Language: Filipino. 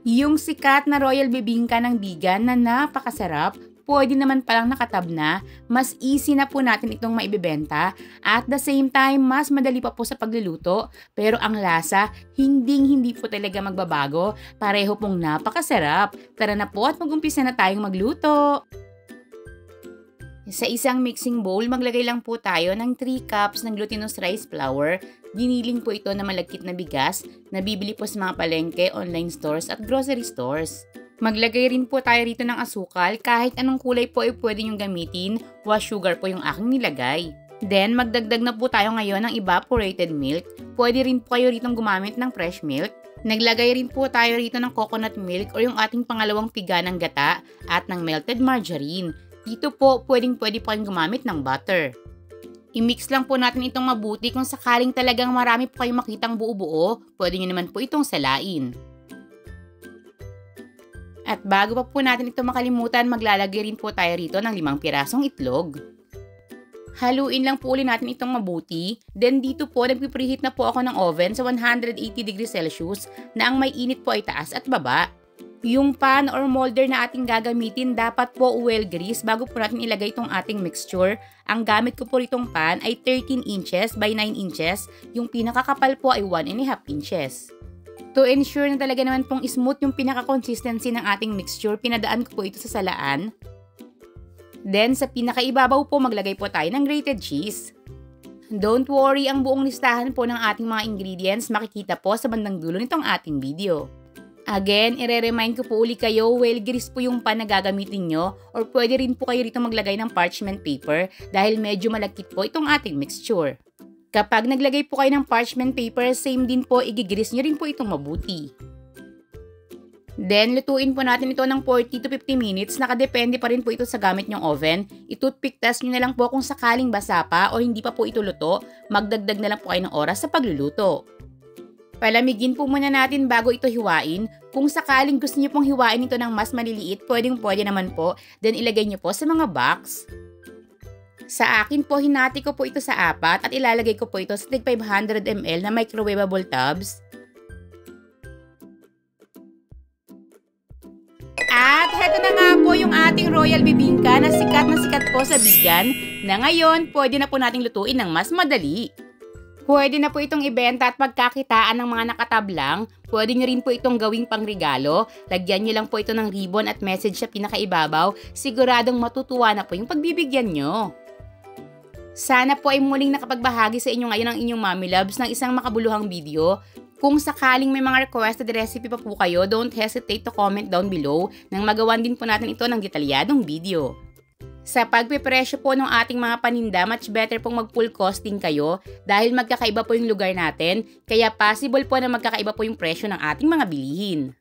Yung sikat na royal bibingka ng bigan na napakasarap, pwede naman palang nakatab na, mas easy na po natin itong maibibenta. At the same time, mas madali pa po sa pagluluto. Pero ang lasa, hindi po talaga magbabago. Pareho pong napakasarap. Tara na po at mag-umpisa na tayong magluto. Sa isang mixing bowl, maglagay lang po tayo ng 3 cups ng glutinous rice flour. Giniling po ito na malagkit na bigas na bibili po sa mga palengke, online stores at grocery stores. Maglagay rin po tayo rito ng asukal, kahit anong kulay po ay pwede nyo gamitin. Wash sugar po yung aking nilagay. Then, magdagdag na po tayo ngayon ng evaporated milk. Pwede rin po kayo rito gumamit ng fresh milk. Naglagay rin po tayo rito ng coconut milk o yung ating pangalawang piga ng gata at ng melted margarine. Dito po, pwede po kayong gumamit ng butter. I-mix lang po natin itong mabuti. Kung sakaling talagang marami po kayong makitang buo-buo, pwede nyo naman po itong salain. At bago pa po natin ito makalimutan, maglalagay rin po tayo rito ng 5 pirasong itlog. Haluin lang po ulit natin itong mabuti. Then dito po, nagpipreheat na po ako ng oven sa 180 degrees Celsius na ang may init po ay taas at baba. Yung pan or molder na ating gagamitin dapat po well greased bago po natin ilagay itong ating mixture. Ang gamit ko po itong pan ay 13 inches by 9 inches. Yung pinakakapal po ay 1.5 inches. To ensure na talaga naman pong smooth yung pinaka-consistency ng ating mixture, pinadaan ko po ito sa salaan. Then sa pinakaibabaw po maglagay po tayo ng grated cheese. Don't worry, ang buong listahan po ng ating mga ingredients makikita po sa bandang dulo nitong ating video. Again, ire-remind ko po uli kayo, well greased po yung pan na gagamitin nyo or pwede rin po kayo rito maglagay ng parchment paper dahil medyo malagkit po itong ating mixture. Kapag naglagay po kayo ng parchment paper, same din po, igigrease nyo rin po itong mabuti. Then, lutuin po natin ito ng 40 to 50 minutes, nakadepende pa rin po ito sa gamit nyong oven. I-toothpick test nyo na lang po kung sakaling basa pa o hindi pa po ito luto, magdagdag na lang po kayo ng oras sa pagluluto. Palamigin po muna natin bago ito hiwain. Kung sakaling gusto niyo pong hiwain ito ng mas maliliit, pwede naman po. Then ilagay niyo po sa mga box. Sa akin po, hinati ko po ito sa 4 at ilalagay ko po ito sa 500 ml na microwavable tubs. At heto na nga po yung ating royal bibingka na sikat po sa bigan na ngayon pwede na po nating lutuin ng mas madali. Pwede na po itong ibenta at pagkakitaan ng mga nakatablang. Pwede nyo rin po itong gawing pangregalo. Lagyan nyo lang po ito ng ribbon at message sa pinakaibabaw. Siguradong matutuwa na po yung pagbibigyan nyo. Sana po ay muling nakapagbahagi sa inyo ngayon ang inyong Mommy Loves ng isang makabuluhang video. Kung sakaling may mga requested recipe pa po kayo, don't hesitate to comment down below nang magawan din po natin ito ng detalyadong video. Sa pagpipresyo po ng ating mga paninda, much better pong mag-full costing kayo dahil magkakaiba po yung lugar natin, kaya possible po na magkakaiba po yung presyo ng ating mga bilihin.